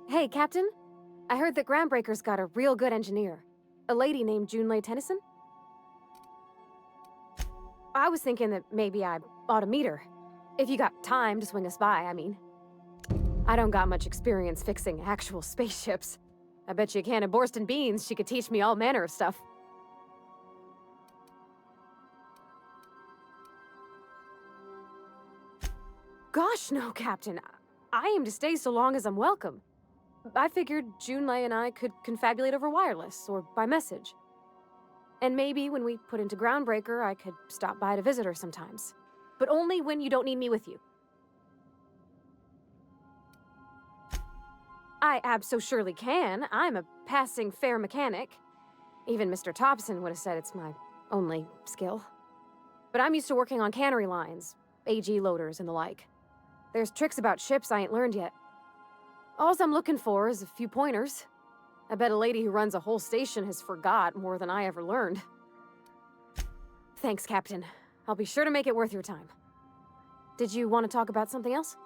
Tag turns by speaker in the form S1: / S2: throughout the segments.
S1: Hey, Captain. I heard that Groundbreaker's got a real good engineer. A lady named Junlei Tennyson? I was thinking that maybe I ought to meet her. If you got time to swing us by, I mean. I don't got much experience fixing actual spaceships. I bet you a can of Borston beans she could teach me all manner of stuff. Gosh, no, Captain. I aim to stay so long as I'm welcome. I figured Junlei and I could confabulate over wireless, or by message. And maybe when we put into Groundbreaker, I could stop by to visit her sometimes. But only when you don't need me with you. I abso-surely can. I'm a passing fair mechanic. Even Mr. Thompson would have said it's my only skill. But I'm used to working on cannery lines, AG loaders, and the like. There's tricks about ships I ain't learned yet. All I'm looking for is a few pointers. I bet a lady who runs a whole station has forgot more than I ever learned. Thanks, Captain. I'll be sure to make it worth your time. Did you want to talk about something else?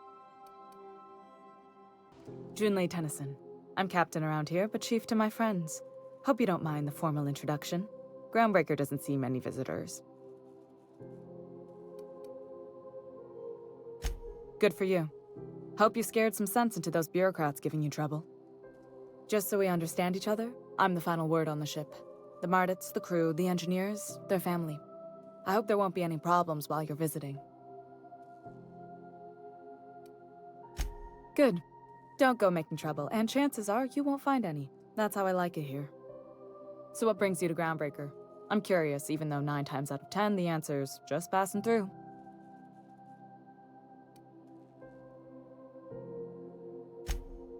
S2: Junlei Tennyson. I'm captain around here, but chief to my friends. Hope you don't mind the formal introduction. Groundbreaker doesn't see many visitors. Good for you. Hope you scared some sense into those bureaucrats giving you trouble. Just so we understand each other, I'm the final word on the ship. The Mardits, the crew, the engineers, their family. I hope there won't be any problems while you're visiting. Good. Don't go making trouble, and chances are you won't find any. That's how I like it here. So what brings you to Groundbreaker? I'm curious, even though 9 times out of 10 the answer's just passing through.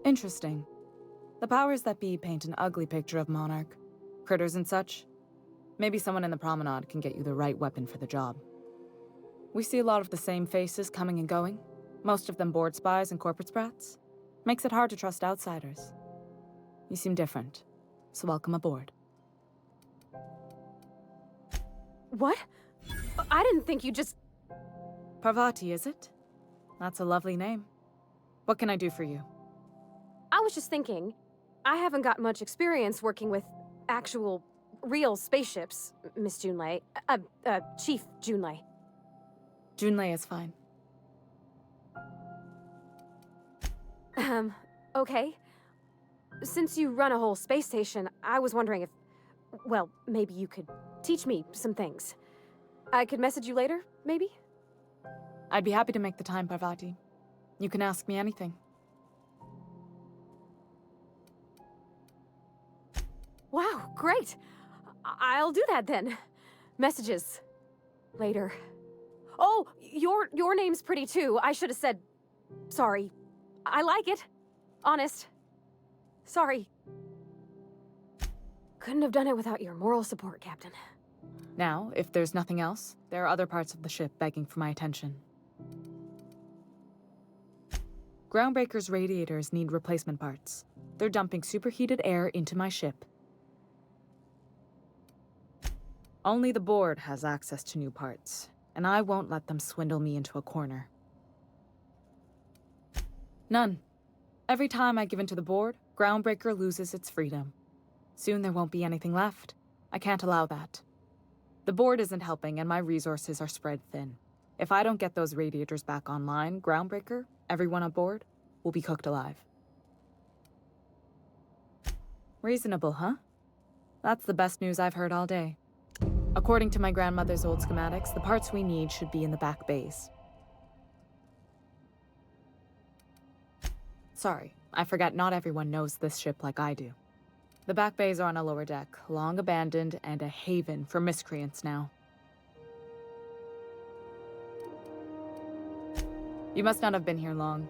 S2: Interesting. The powers that be paint an ugly picture of Monarch. Critters and such. Maybe someone in the promenade can get you the right weapon for the job. We see a lot of the same faces coming and going. Most of them board spies and corporate sprats. Makes it hard to trust outsiders. You seem different, so welcome aboard.
S1: What? I didn't think you just...
S2: Parvati, is it? That's a lovely name. What can I do for you?
S1: I was just thinking, I haven't got much experience working with actual, real spaceships, Miss Junlei. Chief Junlei.
S2: Junlei is fine.
S1: Okay. Since you run a whole space station, I was wondering if... Well, maybe you could teach me some things. I could message you later, maybe?
S2: I'd be happy to make the time, Parvati. You can ask me anything.
S1: Wow, great! I'll do that then. Messages. Later. Oh, your name's pretty too. I should have said... Sorry. I like it. Honest. Sorry. Couldn't have done it without your moral support, Captain.
S2: Now, if there's nothing else, there are other parts of the ship begging for my attention. Groundbreaker's radiators need replacement parts. They're dumping superheated air into my ship. Only the board has access to new parts, and I won't let them swindle me into a corner. None. Every time I give in to the board, Groundbreaker loses its freedom. Soon there won't be anything left. I can't allow that. The board isn't helping, and my resources are spread thin. If I don't get those radiators back online, Groundbreaker, everyone aboard, will be cooked alive. Reasonable, huh? That's the best news I've heard all day. According to my grandmother's old schematics, the parts we need should be in the back bays. Sorry, I forgot not everyone knows this ship like I do. The back bays are on a lower deck, long abandoned and a haven for miscreants now. You must not have been here long.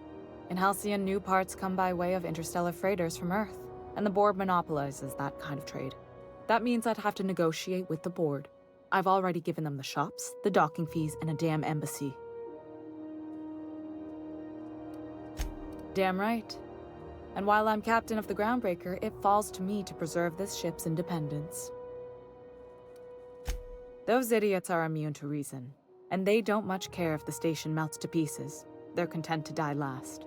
S2: In Halcyon, new parts come by way of interstellar freighters from Earth, and the board monopolizes that kind of trade. That means I'd have to negotiate with the board. I've already given them the shops, the docking fees, and a damn embassy. Damn right. And while I'm captain of the Groundbreaker, it falls to me to preserve this ship's independence. Those idiots are immune to reason, and they don't much care if the station melts to pieces. They're content to die last.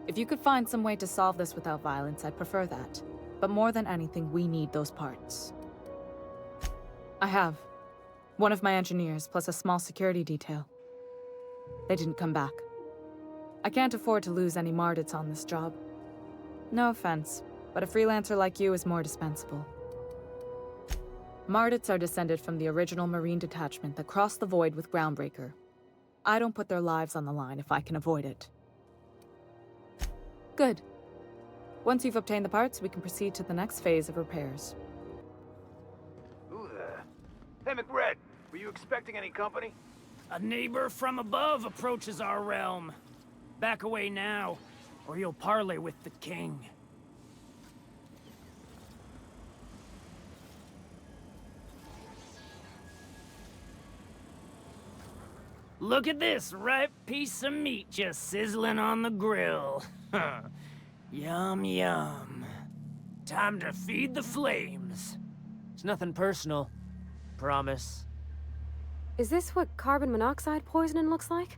S2: If you could find some way to solve this without violence, I'd prefer that. But more than anything, we need those parts. I have. One of my engineers, plus a small security detail. They didn't come back. I can't afford to lose any Mardits on this job. No offense, but a freelancer like you is more dispensable. Mardits are descended from the original Marine detachment that crossed the void with Groundbreaker. I don't put their lives on the line if I can avoid it. Good. Once you've obtained the parts, we can proceed to the next phase of repairs.
S3: Who the... Hey, McRed, were you expecting any company?
S4: A neighbor from above approaches our realm. Back away now, or you'll parley with the king. Look at this ripe piece of meat just sizzling on the grill. Yum, yum. Time to feed the flames. It's nothing personal. Promise.
S1: Is this what carbon monoxide poisoning looks like?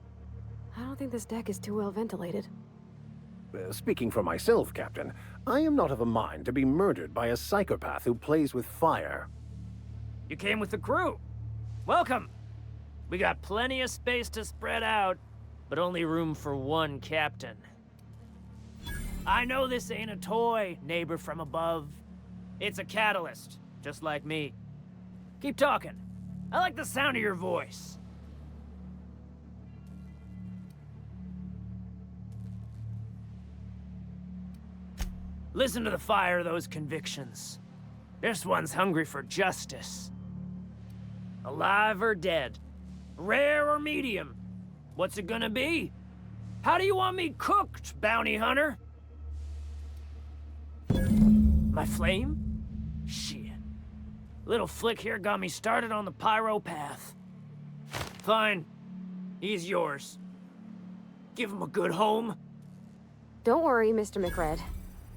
S1: I don't think this deck is too well ventilated.
S5: Speaking for myself, Captain, I am not of a mind to be murdered by a psychopath who plays with fire.
S4: You came with the crew. Welcome. We got plenty of space to spread out, but only room for one captain. I know this ain't a toy, neighbor from above. It's a catalyst, just like me. Keep talking. I like the sound of your voice. Listen to the fire of those convictions. This one's hungry for justice. Alive or dead? Rare or medium? What's it gonna be? How do you want me cooked, bounty hunter? My flame? Shit. Little Flick here got me started on the pyro path. Fine. He's yours. Give him a good home.
S1: Don't worry, Mr. McRed.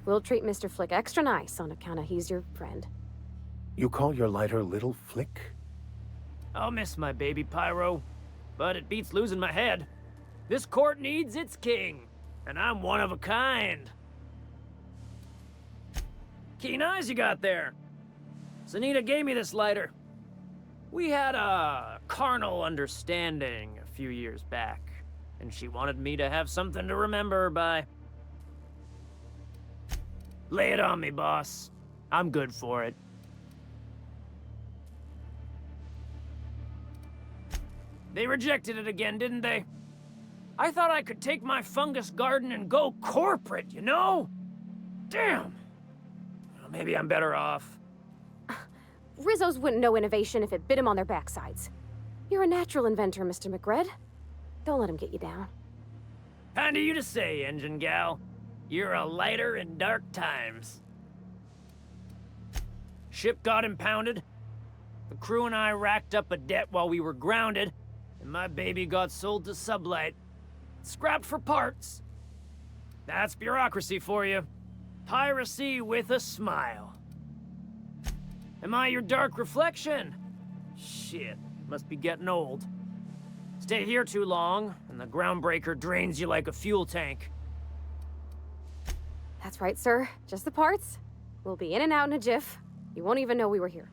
S1: We'll treat Mr. Flick extra nice on account of he's your friend.
S5: You call your lighter Little Flick?
S4: I'll miss my baby Pyro, but it beats losing my head. This court needs its king, and I'm one of a kind. Keen eyes you got there. Sunita gave me this lighter. We had a carnal understanding a few years back, and she wanted me to have something to remember her by. Lay it on me, boss. I'm good for it. They rejected it again, didn't they? I thought I could take my fungus garden and go corporate, you know? Damn. Well, maybe I'm better off.
S1: Rizzos wouldn't know innovation if it bit him on their backsides. You're a natural inventor, Mr. McRed. Don't let him get you down.
S4: Kind of you to say, engine gal. You're a lighter in dark times. Ship got impounded. The crew and I racked up a debt while we were grounded, and my baby got sold to Sublight. Scrapped for parts. That's bureaucracy for you. Piracy with a smile. Am I your dark reflection? Shit, must be getting old. Stay here too long, and the Groundbreaker drains you like a fuel tank.
S1: That's right, sir. Just the parts. We'll be in and out in a jiff. You won't even know we were here.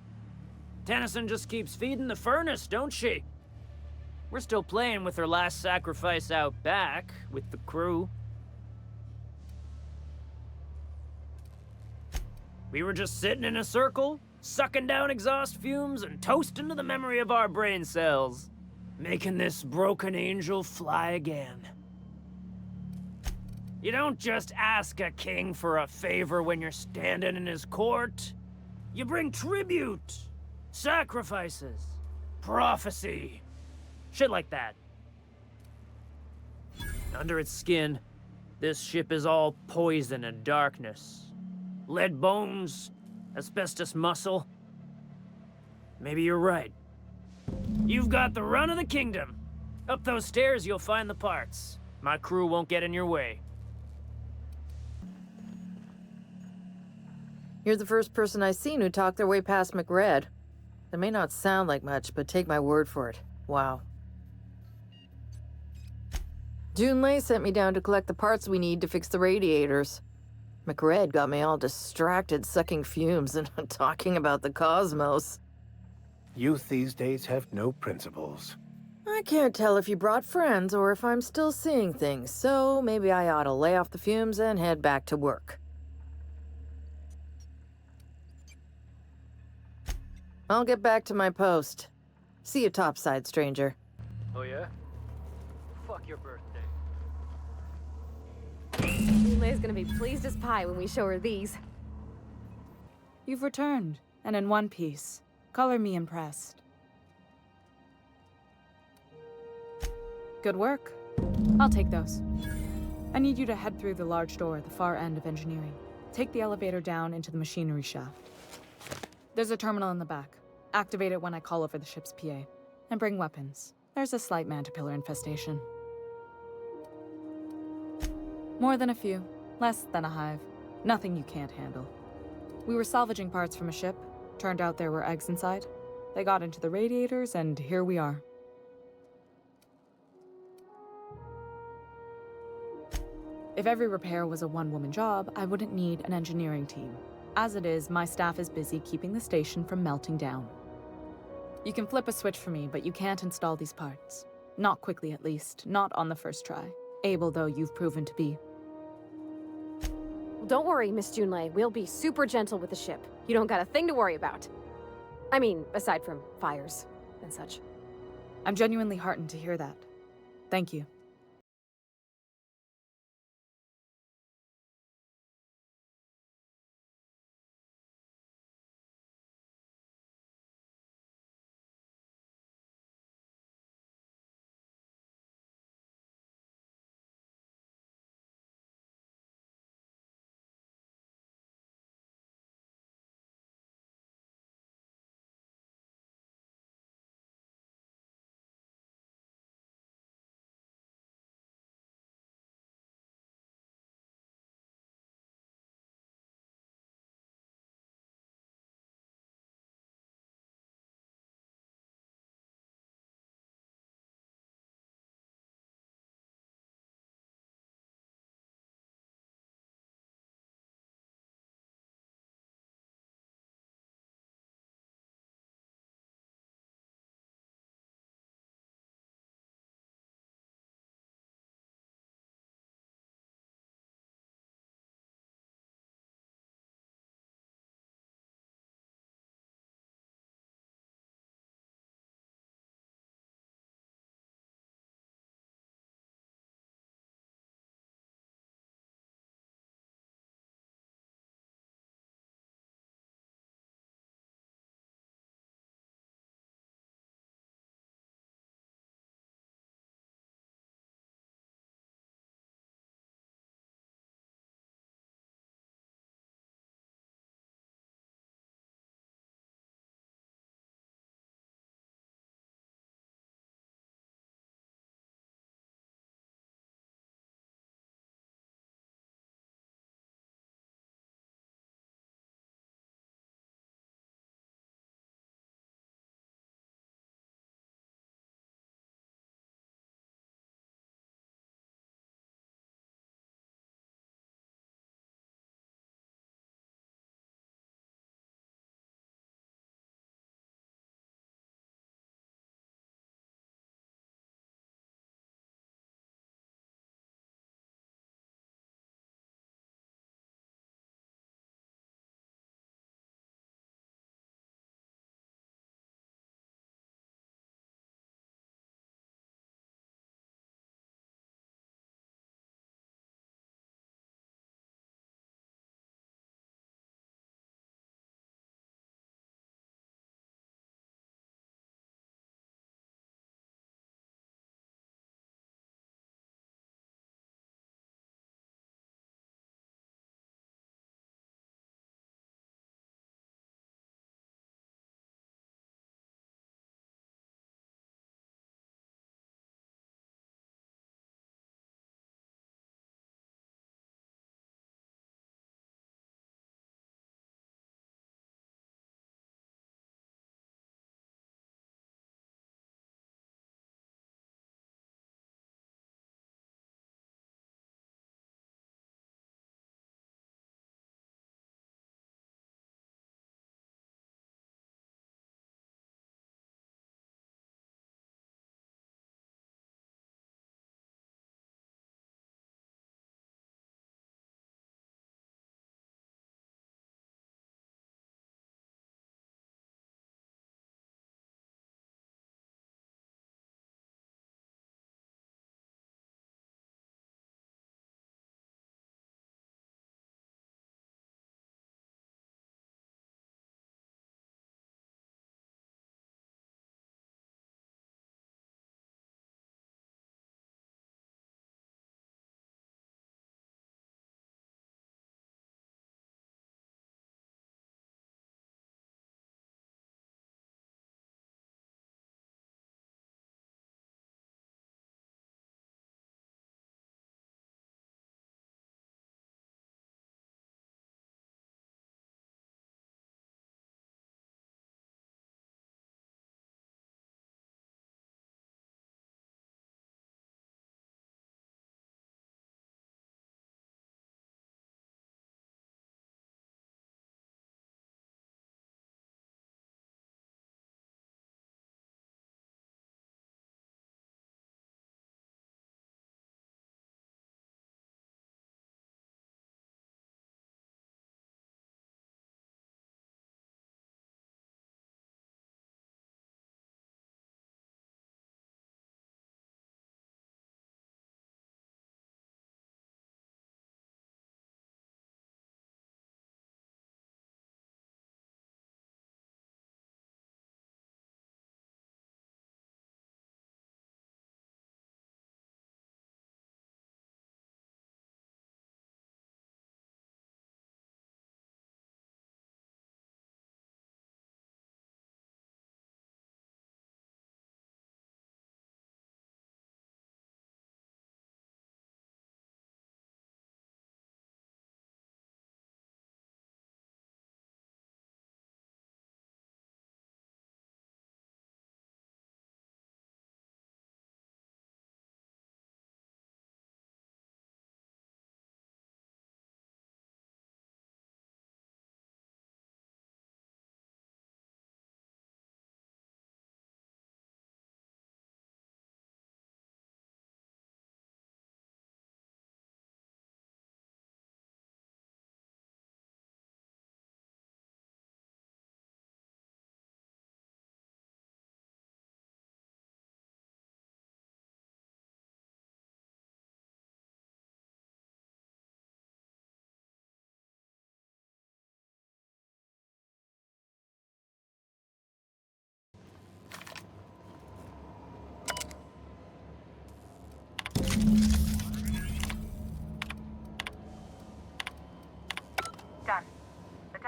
S4: Tennyson just keeps feeding the furnace, don't she? We're still playing with her last sacrifice out back, with the crew. We were just sitting in a circle, sucking down exhaust fumes and toasting to the memory of our brain cells, making this broken angel fly again. You don't just ask a king for a favor when you're standing in his court. You bring tribute, sacrifices, prophecy, shit like that. Under its skin, this ship is all poison and darkness. Lead bones, asbestos muscle. Maybe you're right. You've got the run of the kingdom. Up those stairs, you'll find the parts. My crew won't get in your way.
S6: You're the first person I've seen who talked their way past McRed. That may not sound like much, but take my word for it. Wow. Junlei sent me down to collect the parts we need to fix the radiators. McRed got me all distracted sucking fumes and talking about the cosmos.
S5: Youth these days have no principles.
S6: I can't tell if you brought friends or if I'm still seeing things, so maybe I ought to lay off the fumes and head back to work. I'll get back to my post. See you topside, stranger.
S3: Oh yeah? Fuck your birthday.
S1: Lay's gonna be pleased as pie when we show her these.
S2: You've returned, and in one piece. Color me impressed. Good work. I'll take those. I need you to head through the large door at the far end of engineering. Take the elevator down into the machinery shaft. There's a terminal in the back. Activate it when I call over the ship's PA. And bring weapons. There's a slight Mantipillar infestation. More than a few. Less than a hive. Nothing you can't handle. We were salvaging parts from a ship. Turned out there were eggs inside. They got into the radiators, and here we are. If every repair was a one-woman job, I wouldn't need an engineering team. As it is, my staff is busy keeping the station from melting down. You can flip a switch for me, but you can't install these parts. Not quickly, at least. Not on the first try. Able though you've proven to be.
S1: Well, don't worry, Miss Junlei. We'll be super gentle with the ship. You don't got a thing to worry about. I mean, aside from fires and such.
S2: I'm genuinely heartened to hear that. Thank you.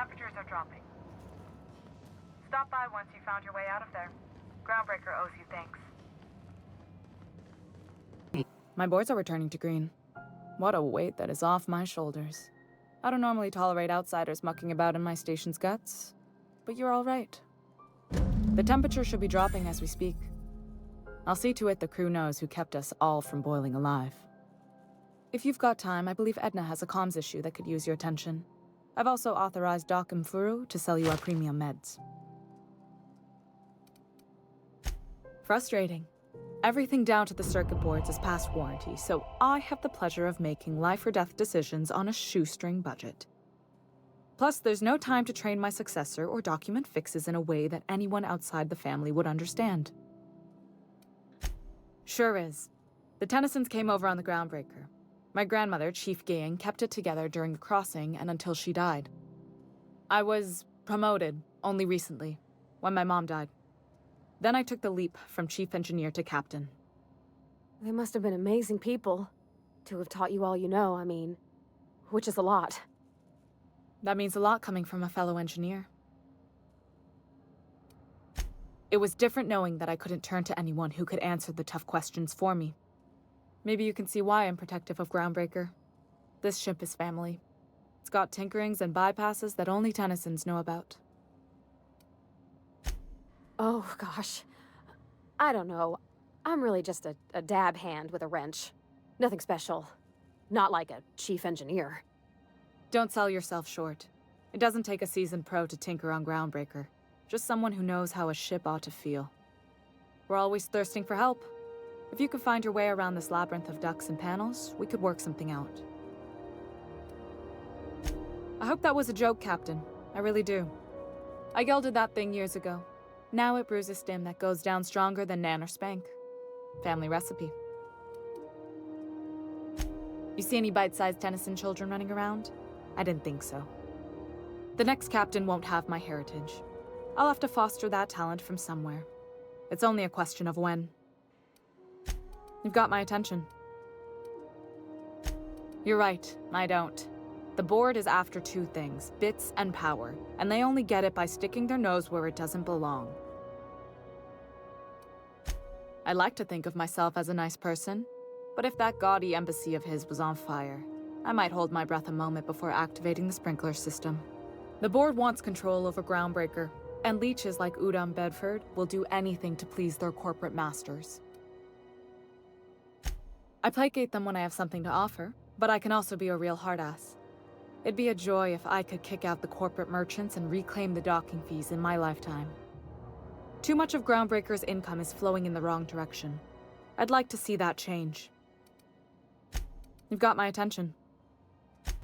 S7: temperatures are dropping. Stop by once you found your way out of there. Groundbreaker owes you thanks.
S2: My boards are returning to green. What a weight that is off my shoulders. I don't normally tolerate outsiders mucking about in my station's guts, but you're all right. The temperature should be dropping as we speak. I'll see to it the crew knows who kept us all from boiling alive. If you've got time, I believe Edna has a comms issue that could use your attention. I've also authorized Doc and Furu to sell you our premium meds. Frustrating. Everything down to the circuit boards is past warranty, so I have the pleasure of making life or death decisions on a shoestring budget. Plus, there's no time to train my successor or document fixes in a way that anyone outside the family would understand. Sure is. The Tennysons came over on the Groundbreaker. My grandmother, Chief Gaying, kept it together during the crossing and until she died. I was promoted only recently, when my mom died. Then I took the leap from chief engineer to captain.
S1: They must have been amazing people to have taught you all you know, I mean, which is a lot.
S2: That means a lot coming from a fellow engineer. It was different knowing that I couldn't turn to anyone who could answer the tough questions for me. Maybe you can see why I'm protective of Groundbreaker. This ship is family. It's got tinkerings and bypasses that only Tennysons know about.
S1: Oh, gosh. I don't know. I'm really just a dab hand with a wrench. Nothing special. Not like a chief engineer.
S2: Don't sell yourself short. It doesn't take a seasoned pro to tinker on Groundbreaker. Just someone who knows how a ship ought to feel. We're always thirsting for help. If you could find your way around this labyrinth of ducts and panels, we could work something out. I hope that was a joke, Captain. I really do. I gelded that thing years ago. Now it brews a stim that goes down stronger than Nan or Spank. Family recipe. You see any bite-sized Tennyson children running around? I didn't think so. The next captain won't have my heritage. I'll have to foster that talent from somewhere. It's only a question of when. You've got my attention. You're right, I don't. The board is after two things, bits and power, and they only get it by sticking their nose where it doesn't belong. I like to think of myself as a nice person, but if that gaudy embassy of his was on fire, I might hold my breath a moment before activating the sprinkler system. The board wants control over Groundbreaker, and leeches like Udom Bedford will do anything to please their corporate masters. I placate them when I have something to offer, but I can also be a real hard-ass. It'd be a joy if I could kick out the corporate merchants and reclaim the docking fees in my lifetime. Too much of Groundbreaker's income is flowing in the wrong direction. I'd like to see that change. You've got my attention.